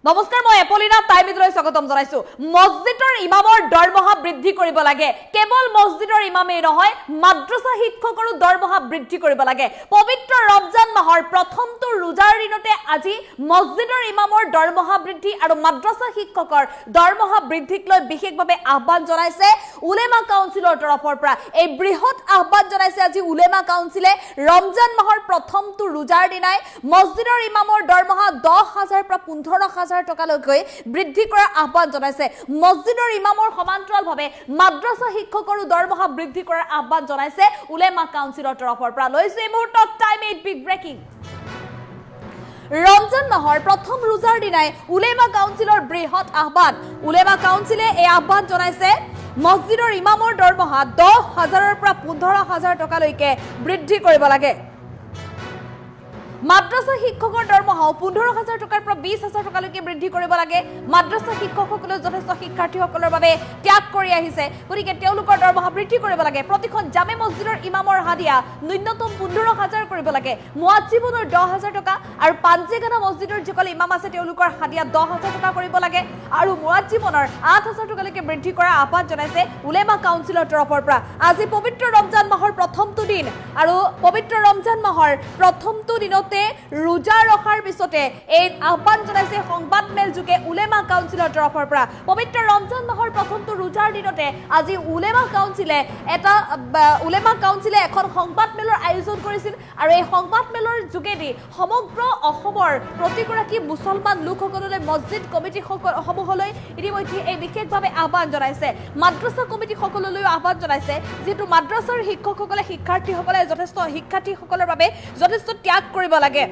নমস্কাৰ মই এপলিনা টাইমিলৈ স্বাগতম জনাইছো মছজিদৰ ইমামৰ দৰমহা বৃদ্ধি কৰিব লাগে কেৱল মছজিদৰ ইমামেই নহয় মাদ্ৰাসা শিক্ষকৰো দৰমহা বৃদ্ধি কৰিব লাগে পবিত্ৰ ৰমজান মাহৰ প্ৰথমটো ৰোজাৰ দিনতে আজি মছজিদৰ ইমামৰ দৰমহা বৃদ্ধি আৰু মাদ্ৰাসা শিক্ষকৰ দৰমহা বৃদ্ধিক লৈ বিশেষভাৱে আহ্বান জনাইছে উলেমা কাউন্সিলৰ তৰফৰ পৰা এই বৃহৎ আহ্বান জনাইছে আজি উলেমা কাউন্সিলে ৰমজান মাহৰ প্ৰথমটো ৰোজাৰ দিনাই মছজিদৰ ইমামৰ দৰমহা 10,000 পৰা 15,000 টকালৈকে বৃদ্ধি কৰাৰ আহ্বান জনাইছে মছজিদৰ ইমামৰ সমান্তৰালভাৱে মাদ্ৰাসা শিক্ষকৰো দৰমহা বৃদ্ধি কৰাৰ আহ্বান জনাইছে উলেমা কাউন্সিলৰ তৰফৰ পৰা লৈছে এই মুহূৰ্তত টাইম 8 বিগ ব্ৰেকিং ৰমজান মাহৰ প্ৰথম ৰোজাৰ দিনাই উলেমা কাউন্সিলৰ বৃহৎ আহ্বান উলেমা কাউন্সিলে এই আহ্বান জনাইছে মছজিদৰ ইমামৰ দৰমহা 10,000 পৰা 15,000 টকালৈকে বৃদ্ধি কৰিব লাগে মাদ্ৰাসা শিক্ষকৰ দৰমহা 15,000 টকাৰ পৰা 20,000 টকালৈকে বৃদ্ধি কৰিব লাগে মাদ্ৰাসা শিক্ষকসকলে যথেষ্ট শিক্ষাৰ্থীসকলৰ বাবে ত্যাগ কৰি আহিছে গতিকে তেওঁলোকৰ দৰমহা বৃদ্ধি কৰিব লাগে প্ৰতিখন জামে মছজিদৰ ইমামৰ হাদিয়া ন্যূনতম 15,000 কৰিব লাগে মুআজ্জিবনৰ 10,000 টকা আৰু পাঞ্জেগানা মছজিদৰ যিসকল ইমাম আছে তেওঁলোকৰ হাদিয়া 10,000 টকা কৰিব লাগে আৰু মুআজ্জিবনৰ 8,000 টকালৈকে বৃদ্ধি কৰাৰ আহ্বান জনাইছে উলেমা কাউন্সিলৰ তৰফৰ পৰা আজি পবিত্ৰ ৰমজান মাহৰ প্ৰথমটো দিন আৰু পবিত্ৰ ৰমজান মাহৰ প্ৰথমটো দিনতে ৰোজা ৰখাৰ পিছতে এই আহ্বান জনাইছে সংবাদ মেল যোগে উলেমা কাউন্সিলৰ তৰফৰ পৰা পবিত্ৰ ৰমজান মাহৰ প্ৰথমটো ৰোজাৰ দিনতে আজি উলেমা কাউন্সিলে এখন সংবাদ মেলৰ আয়োজন কৰিছিল আৰু এই সংবাদ মেলৰ যোগেদি সমগ্ৰ অসমৰ প্ৰতিগৰাকী মুছলমান লোকসকললৈ মছজিদ কমিটি সমূহলৈ ইতিমধ্যে এই বিশেষভাৱে আহ্বান জনাইছে মাদ্ৰাসা কমিটি সকললৈও আহ্বান জনাইছে যেটো মাদ্ৰাসাৰ শিক্ষকসকলে শিক্ষাৰ্থীসকলে যথেষ্ট শিক্ষাৰ্থীসকলৰ বাবে যথেষ্ট ত্যাগ কৰিব লাগে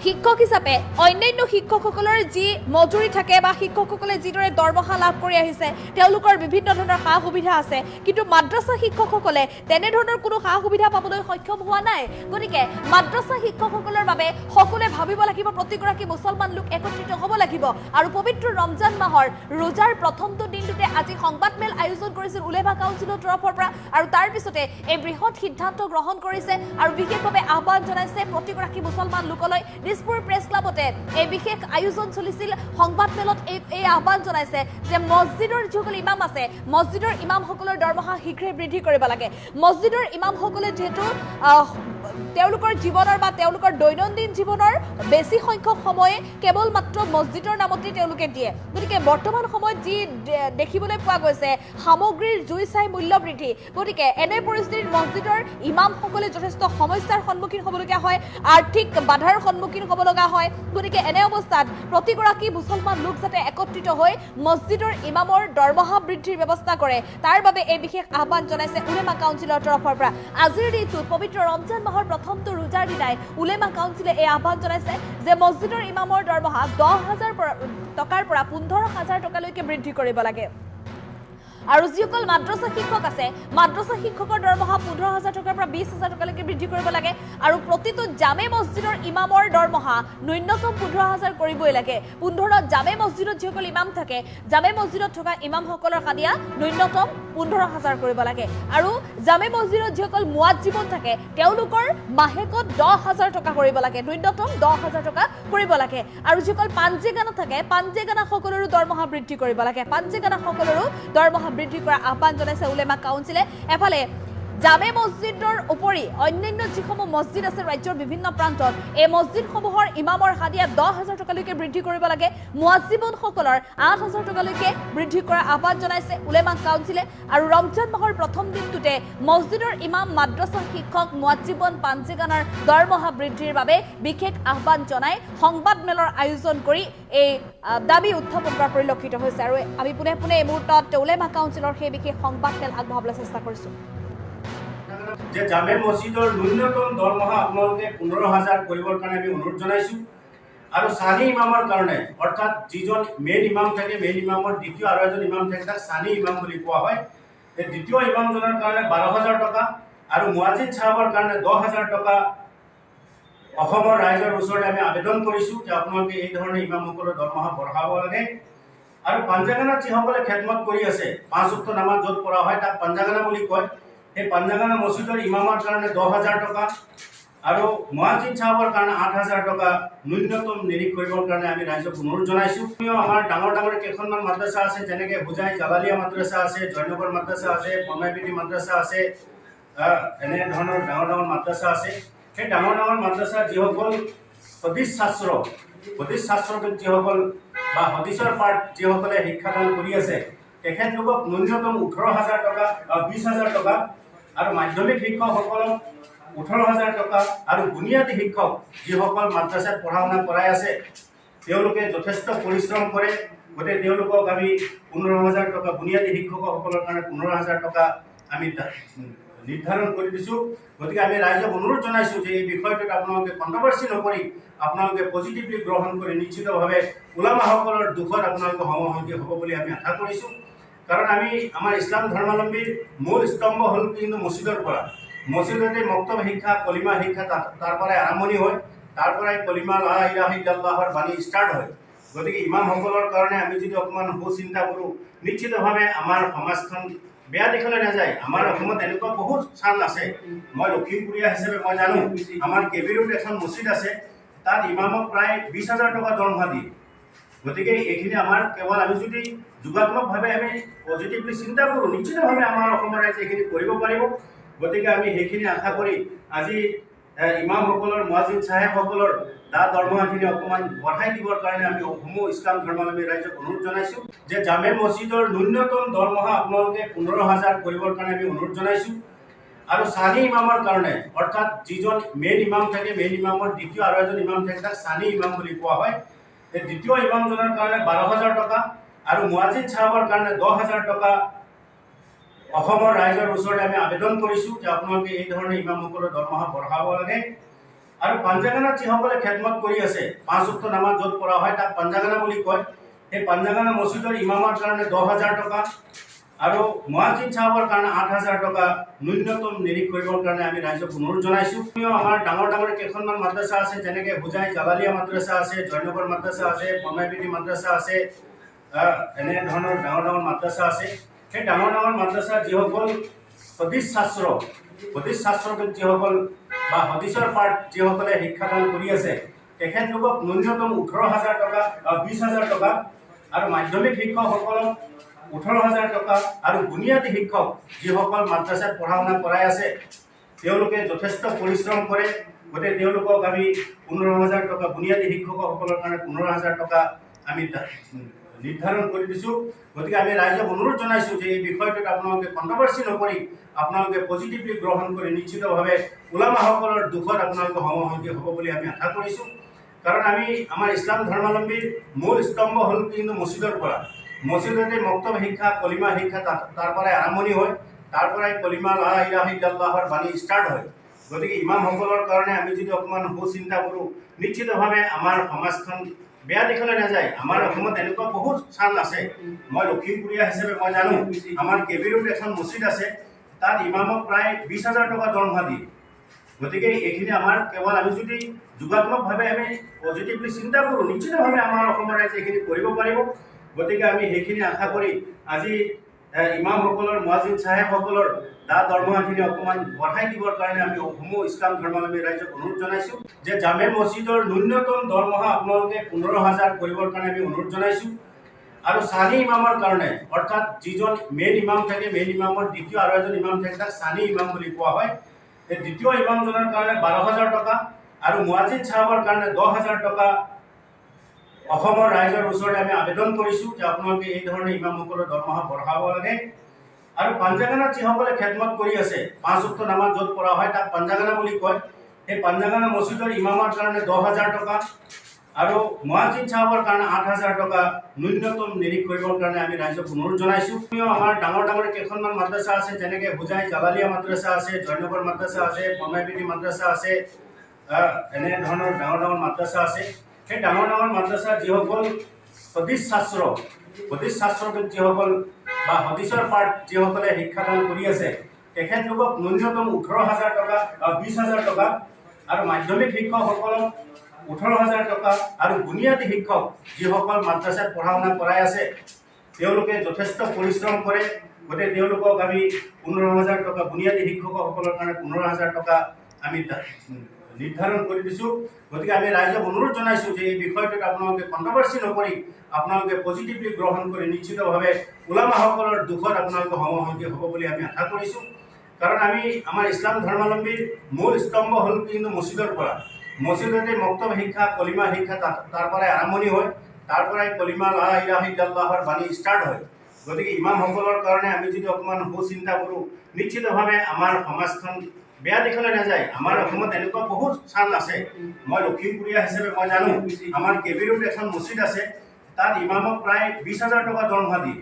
শিক্ষক হিচাপে অন্যান্য শিক্ষকসকলৰ যি মজুৰি থাকে বা শিক্ষকসকলে যিদৰে দৰমহা লাভ কৰি আহিছে তেওঁলোকৰ বিভিন্ন ধৰণৰ সা সুবিধা আছে কিন্তু মাদ্ৰাসা শিক্ষকসকলে তেনে ধৰণৰ কোনো সা সুবিধা পাবলৈ সক্ষম হোৱা নাই গতিকে মাদ্ৰাসা শিক্ষকসকলৰ বাবে সকলোৱে ভাবিব লাগিব প্ৰতিগৰাকী মুছলমান লোক একত্ৰিত হ'ব লাগিব আৰু পবিত্ৰ ৰমজান মাহৰ ৰোজাৰ প্ৰথমটো দিনটোতে আজি সংবাদ মেল আয়োজন কৰিছিল উলেমা কাউন্সিলৰ তৰফৰ পৰা আৰু তাৰ পিছতে এই বৃহৎ সিদ্ধান্ত গ্ৰহণ কৰিছে আৰু বিশেষভাৱে আহ্বান জনাইছে প্ৰতিগৰাকী মুছলমান লোকলৈ দিছপুৰ প্ৰেছ ক্লাবতে এই বিশেষ আয়োজন চলিছিল সংবাদ মেলত এই আহ্বান জনাইছে যে মছজিদৰ যিসকল ইমাম আছে মছজিদৰ ইমামসকলৰ দৰমহা শীঘ্ৰে বৃদ্ধি কৰিব লাগে মছজিদৰ ইমামসকলে যেহেতু তেওঁলোকৰ জীৱনৰ বা তেওঁলোকৰ দৈনন্দিন জীৱনৰ বেছি সংখ্যক সময়ে কেৱল মাত্ৰ মছজিদৰ নামতে তেওঁলোকে দিয়ে গতিকে বৰ্তমান সময়ত যি দেখিবলৈ পোৱা গৈছে সামগ্ৰীৰ জুই চাই মূল্য বৃদ্ধি গতিকে এনে পৰিস্থিতিত মছজিদৰ ইমামসকলে যথেষ্ট সমস্যাৰ সন্মুখীন হ'বলগীয়া হয় আৰ্থিক বাধাৰ সন্মুখীন হ'ব লগা হয় গতিকে এনে অৱস্থাত প্ৰতিগৰাকী মুছলমান লোক যাতে একত্ৰিত হৈ মছজিদৰ ইমামৰ দৰমহা বৃদ্ধিৰ ব্যৱস্থা কৰে তাৰ বাবে এই বিশেষ আহ্বান জনাইছে উলেমা কাউন্সিলৰ তৰফৰ পৰা আজিৰ দিনটোত পবিত্ৰ ৰমজান মাহৰ প্ৰথমটো ৰোজাৰ দিনাই উলেমা কাউন্সিলে এই আহ্বান জনাইছে যে মছজিদৰ ইমামৰ দৰমহা 10,000 টকাৰ পৰা 15,000 টকালৈকে বৃদ্ধি কৰিব লাগে আৰু যিসকল মাদ্ৰাসা শিক্ষক আছে মাদ্ৰাসা শিক্ষকৰ দৰমহা 15,000 টকাৰ পৰা 20,000 টকালৈকে বৃদ্ধি কৰিব লাগে আৰু প্ৰতিটো জামে মছজিদৰ ইমামৰ দৰমহা ন্যূনতম 15,000 কৰিবই লাগে 15 জামে মছজিদত যিসকল ইমাম থাকে জামে মছজিদত থকা ইমামসকলৰ হাদিয়া ন্যূনতম 15,000 কৰিব লাগে আৰু জামে মছজিদত যিসকল মুআজ্জিবন থাকে তেওঁলোকৰ মাহেকত 10,000 টকা কৰিব লাগে ন্যূনতম 10,000 টকা কৰিব লাগে আৰু যিসকল পাঞ্জেগানা থাকে পাঞ্জেগানা সকলৰো দৰমহা বৃদ্ধি কৰিব লাগে পাঞ্জেগানা সকলৰো দৰমহা বৃদ্ধি কৰা আহ্বান জনাইছে উলেমা কাউন্সিলে এফালে জামে মছজিদৰ উপৰি অন্যান্য যিসমূহ মছজিদ আছে ৰাজ্যৰ বিভিন্ন প্ৰান্তত এই মছজিদসমূহৰ ইমামৰ হাদিয়া 10,000 টকালৈকে বৃদ্ধি কৰিব লাগে মুআজ্জিবনসকলৰ 8,000 টকালৈকে বৃদ্ধি কৰাৰ আহ্বান জনাইছে উলেমা কাউন্সিলে আৰু ৰমজান মাহৰ প্ৰথম দিনটোতে মছজিদৰ ইমাম মাদ্ৰাসা শিক্ষক মুআজ্জিবন পাঞ্জেগানাৰ দৰমহা বৃদ্ধিৰ বাবে বিশেষ আহ্বান জনাই সংবাদ মেলৰ আয়োজন কৰি এই দাবী উত্থাপন কৰা পৰিলক্ষিত হৈছে আৰু আমি পুনে এই মুহূৰ্তত উলেমা কাউন্সিলৰ সেই বিশেষ সংবাদ মেল আগবঢ়াবলৈ চেষ্টা কৰিছোঁ যে জামে মছজিদৰ ন্যূনতম দৰমহা আপোনালোকে 15,000 কৰিবৰ কাৰণে আমি অনুৰোধ জনাইছোঁ আৰু সানি ইমামৰ কাৰণে অৰ্থাৎ যিজন মেইন ইমাম থাকে মেইন ইমামৰ দ্বিতীয় আৰু এজন ইমাম থাকে তাক সানি ইমাম বুলি কোৱা হয় এই দ্বিতীয় ইমামজনৰ কাৰণে 12,000 টকা আৰু মুআজ্জিন সাহেবৰ কাৰণে 10,000 টকা অসমৰ ৰাইজৰ ওচৰতে আমি আবেদন কৰিছোঁ যে আপোনালোকে এই ধৰণে ইমামসকলৰ দৰমহা বঢ়াব লাগে আৰু পাঞ্জেগানাত যিসকলে খেদমত কৰি আছে 5 ওয়াক্ত নামাজ য'ত পঢ়া হয় তাক পাঞ্জেগানা বুলি কয় এই পাঞ্জেগানা মছজিদৰ ইমামৰ কাৰণে 10,000 টকা আৰু মুয়াজ্জিন চাহাবৰ কাৰণে 8,000 টকা ন্যূনতম নিৰীখ কৰিবৰ কাৰণে আমি ৰাইজক অনুৰোধ জনাইছোঁ। আমাৰ ডাঙৰ ডাঙৰ কেইখনমান মাদ্ৰাছা আছে, যেনেকৈ হুজাই জালালিয়া মাদ্ৰাছা আছে, জয়নগৰ মাদ্ৰাছা আছে, বৰমাইপিটি মাদ্ৰাছা আছে, এনে ধৰণৰ ডাঙৰ ডাঙৰ মাদ্ৰাছা আছে। সেই ডাঙৰ ডাঙৰ মাদ্ৰাছা যিসকল হদিছ শাস্ত্ৰ যিসকল বা হদিছৰ পাঠ যিসকলে শিক্ষাদান কৰি আছে, তেখেতলোকক ন্যূনতম 18,000 টকা 20,000 টকা আৰু মাধ্যমিক শিক্ষকসকলক 18,000 টকা আৰু বুনিয়াদী শিক্ষক যিসকল মাদ্ৰাছাত পঢ়া শুনা কৰাই আছে, তেওঁলোকে যথেষ্ট পৰিশ্ৰম কৰে। গতিকে তেওঁলোকক আমি 15,000 টকা, বুনিয়াদী শিক্ষকসকলৰ কাৰণে 15,000 টকা আমি নিৰ্ধাৰণ কৰি দিছোঁ। গতিকে আমি ৰাইজক অনুৰোধ জনাইছোঁ যে এই বিষয়টোত আপোনালোকে কণ্ট্ৰভাৰ্চি নকৰি আপোনালোকে পজিটিভলি গ্ৰহণ কৰি নিশ্চিতভাৱে ওলামাসকলৰ দুখত আপোনালোকে সমভাগী হ'ব বুলি আমি আশা কৰিছোঁ। কাৰণ আমি আমাৰ ইছলাম ধৰ্মাৱলম্বীৰ মূল স্তম্ভ হ'ল কিন্তু মছজিদৰ পৰা। মছজিদতে মক্তব শিক্ষা, কলিমা শিক্ষা তাৰ পৰাই আৰম্ভণি হয়, তাৰ পৰাই কলিমা লা ইলাহা ইল্লাল্লাহৰ বাণী ষ্টাৰ্ট হয়। গতিকে ইমামসকলৰ কাৰণে আমি যদি অকণমান সুচিন্তা কৰোঁ, নিশ্চিতভাৱে আমাৰ সমাজখন বেয়া দিশলৈ নাযায়। আমাৰ অসমত এনেকুৱা বহুত স্থান আছে, মই লখিমপুৰীয়া হিচাপে মই জানো, আমাৰ কেবিৰোত এখন মছজিদ আছে, তাত ইমামক প্ৰায় 20,000 টকা দৰমহা দিয়ে। গতিকে এইখিনি আমাৰ কেৱল আমি যদি যোগাত্মকভাৱে আমি পজিটিভলি চিন্তা কৰোঁ, নিশ্চিতভাৱে আমাৰ অসমৰ ৰাইজে এইখিনি কৰিব পাৰিব। গতিকে আমি সেইখিনি আশা কৰি আজি ইমামসকলৰ, মুয়াজ্জিন চাহেবসকলৰ দৰমহাখিনি অকণমান বঢ়াই দিবৰ কাৰণে আমি সমূহ ইছলাম ধৰ্মাৱলম্বী ৰাইজক অনুৰোধ জনাইছোঁ যে জামে মছজিদৰ ন্যূনতম দৰমহা আপোনালোকে 15,000 কৰিবৰ কাৰণে আমি অনুৰোধ জনাইছোঁ। আৰু চানি ইমামৰ কাৰণে, অৰ্থাৎ যিজন মেইন ইমাম থাকে, মেইন ইমামৰ দ্বিতীয় আৰু এজন ইমাম থাকে, তাক চানি ইমাম বুলি কোৱা হয়। এই দ্বিতীয় ইমামজনৰ কাৰণে 12,000 টকা আৰু মুয়াজ্জিন চাহাবৰ কাৰণে 10,000 টকা অসমৰ ৰাইজৰ ওচৰত আমি আবেদন কৰিছোঁ যে আপোনালোকে এই ধৰণে ইমামসকলৰ দৰমহা বঢ়াব লাগে। আৰু পাঞ্জাগানাত যিসকলে খেদমত কৰি আছে, 5 ওয়াক্ত নামাজ য'ত পঢ়া হয় তাক পাঞ্জাগানা বুলি কয়। সেই পাঞ্জাগানা মছজিদৰ ইমামৰ কাৰণে 10,000 টকা আৰু মুয়াজ্জিন চাহাবৰ কাৰণে 8,000 টকা ন্যূনতম নিৰীখ কৰিবৰ কাৰণে আমি ৰাইজক অনুৰোধ জনাইছোঁ। আমাৰ ডাঙৰ ডাঙৰ কেইখনমান মাদ্ৰাছা আছে, যেনেকৈ হুজাই জালালিয়া মাদ্ৰাছা আছে, জয়নগৰ মাদ্ৰাছা আছে, বৰমাইপিটি মাদ্ৰাছা আছে, এনে ধৰণৰ ডাঙৰ ডাঙৰ মাদ্ৰাছা আছে। সেই ডাঙৰ ডাঙৰ মাদ্ৰাছা যিসকল হদিছ শাস্ত্ৰ যিসকল বা হদিছৰ পাঠ যিসকলে শিক্ষাদান কৰি আছে, তেখেতলোকক ন্যূনতম 18,000 টকা 20,000 টকা আৰু মাধ্যমিক শিক্ষকসকলক 18,000 টকা আৰু বুনিয়াদী শিক্ষক যিসকল মাদ্ৰাছাত পঢ়া শুনা কৰাই আছে, তেওঁলোকে যথেষ্ট পৰিশ্ৰম কৰে। গতিকে তেওঁলোকক আমি 15,000 টকা, বুনিয়াদী শিক্ষকসকলৰ কাৰণে 15,000 টকা আমি নিৰ্ধাৰণ কৰি দিছোঁ। গতিকে আমি ৰাইজক অনুৰোধ জনাইছোঁ যে এই বিষয়টোত আপোনালোকে কণ্ট্ৰভাৰ্চি নকৰি আপোনালোকে পজিটিভলি গ্ৰহণ কৰি নিশ্চিতভাৱে ওলামাসকলৰ দুখত আপোনালোকে সমভাগী হ'ব বুলি আমি আশা কৰিছোঁ। কাৰণ আমি আমাৰ ইছলাম ধৰ্মাৱলম্বীৰ মূল স্তম্ভ হ'ল কিন্তু মছজিদৰ পৰা। মছজিদতে মক্তব শিক্ষা, কলিমা শিক্ষা তাৰ পৰাই আৰম্ভণি হয়, তাৰ পৰাই কলিমা লা ইলাহা ইল্লাল্লাহৰ বাণী ষ্টাৰ্ট হয়। গতিকে ইমামসকলৰ কাৰণে আমি যদি অকণমান সুচিন্তা কৰোঁ, নিশ্চিতভাৱে আমাৰ সমাজখন বেয়া দিশলৈ নাযায়। আমাৰ অসমত এনেকুৱা বহুত স্থান আছে, মই লখিমপুৰীয়া হিচাপে মই জানো, আমাৰ কেবিৰোত এখন মছজিদ আছে, তাত ইমামক প্ৰায় 20,000 টকা দৰমহা দিয়ে। গতিকে এইখিনি আমাৰ কেৱল আমি যদি যোগাত্মকভাৱে আমি পজিটিভলি চিন্তা কৰোঁ, নিশ্চিতভাৱে আমাৰ অসমৰ ৰাইজে এইখিনি কৰিব পাৰিব। গতিকে আমি সেইখিনি আশা কৰি আজি ইমামসকলৰ, মুয়াজ্জিন চাহেবসকলৰ দৰমহাখিনি অকণমান বঢ়াই দিবৰ কাৰণে আমি সমূহ ইছলাম ধৰ্মাৱলম্বী ৰাইজক অনুৰোধ জনাইছোঁ যে জামে মছজিদৰ ন্যূনতম দৰমহা আপোনালোকে 15,000 কৰিবৰ কাৰণে আমি অনুৰোধ জনাইছোঁ। আৰু চানি ইমামৰ কাৰণে, অৰ্থাৎ যিজন মেইন ইমাম থাকে, মেইন ইমামৰ দ্বিতীয় আৰু এজন ইমাম থাকে, তাক চানি ইমাম বুলি কোৱা হয়। এই দ্বিতীয় ইমামজনৰ কাৰণে 12,000 টকা আৰু মুয়াজ্জিন চাহাবৰ কাৰণে 10,000 টকা অসমৰ ৰাইজৰ ওচৰত আমি আবেদন কৰিছোঁ যে আপোনালোকে এই ধৰণে ইমামসকলৰ দৰমহা বঢ়াব লাগে। আৰু পাঞ্জাগানাত যিসকলে খেদমত কৰি আছে, 5 ওয়াক্ত নামাজ য'ত পঢ়া হয় তাক পাঞ্জাগানা বুলি কয়। সেই পাঞ্জাগানা মছজিদৰ ইমামৰ কাৰণে 10,000 টকা আৰু মুয়াজ্জিন চাহাবৰ কাৰণে 8,000 টকা ন্যূনতম নিৰীখ কৰিবৰ কাৰণে আমি ৰাইজক অনুৰোধ জনাইছোঁ। আমাৰ ডাঙৰ ডাঙৰ কেইখনমান মাদ্ৰাছা আছে, যেনেকৈ হুজাই জালালিয়া মাদ্ৰাছা আছে, জয়নগৰ মাদ্ৰাছা আছে, বৰমাইপিটি মাদ্ৰাছা আছে, এনে ধৰণৰ ডাঙৰ ডাঙৰ মাদ্ৰাছা আছে। সেই ডাঙৰ ডাঙৰ মাদ্ৰাছা যিসকল হদিছ শাস্ত্ৰ যিসকল বা হদিছৰ পাঠ যিসকলে শিক্ষাদান কৰি আছে, তেখেতলোকক ন্যূনতম 18,000 টকা 20,000 টকা আৰু মাধ্যমিক শিক্ষকসকলক 18,000 টকা আৰু বুনিয়াদী শিক্ষক যিসকল মাদ্ৰাছাত পঢ়া শুনা কৰাই আছে, তেওঁলোকে যথেষ্ট পৰিশ্ৰম কৰে। গতিকে তেওঁলোকক আমি 15,000 টকা, বুনিয়াদী শিক্ষকসকলৰ কাৰণে 15,000 টকা আমি নিৰ্ধাৰণ কৰি দিছোঁ। গতিকে আমি ৰাইজক অনুৰোধ জনাইছোঁ যে এই বিষয়টোত আপোনালোকে কণ্ট্ৰভাৰ্চি নকৰি আপোনালোকে পজিটিভলি গ্ৰহণ কৰি নিশ্চিতভাৱে ওলামাসকলৰ দুখত আপোনালোকে সমসংখ্যক হ'ব বুলি আমি আশা কৰিছোঁ। কাৰণ আমি আমাৰ ইছলাম ধৰ্মাৱলম্বীৰ মূল স্তম্ভ হ'ল কিন্তু মছজিদৰ পৰা। মছজিদতে মক্তব শিক্ষা, কলিমা শিক্ষা তাৰ পৰাই আৰম্ভণি হয়, তাৰ পৰাই কলিমা লা ইলাহা ইল্লাল্লাহৰ বাণী ষ্টাৰ্ট হয়। গতিকে ইমামসকলৰ কাৰণে আমি যদি অকণমান সুচিন্তা কৰোঁ, নিশ্চিতভাৱে আমাৰ সমাজখন বেয়া দিশলৈ নাযায়। আমাৰ অসমত এনেকুৱা বহুত স্থান আছে, মই লখিমপুৰীয়া হিচাপে মই জানো আমাৰ কেবিৰোত এখন মছজিদ আছে, তাত ইমামক প্ৰায় 20,000 টকা দৰমহা দিয়ে।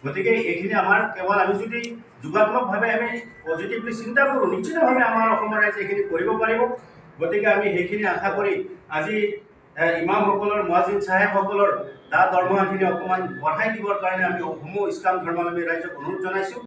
গতিকে এইখিনি আমাৰ কেৱল আমি যদি যোগাত্মকভাৱে আমি পজিটিভলি চিন্তা কৰোঁ, নিশ্চিতভাৱে আমাৰ অসমৰ ৰাইজে এইখিনি কৰিব পাৰিব। গতিকে আমি সেইখিনি আশা কৰি আজি ইমামসকলৰ, মুৱাজ্জিন চাহেবসকলৰ দৰমহাখিনি অকণমান বঢ়াই দিবৰ কাৰণে আমি সমূহ ইছলাম ধৰ্মাৱলম্বী ৰাইজক অনুৰোধ জনাইছোঁ।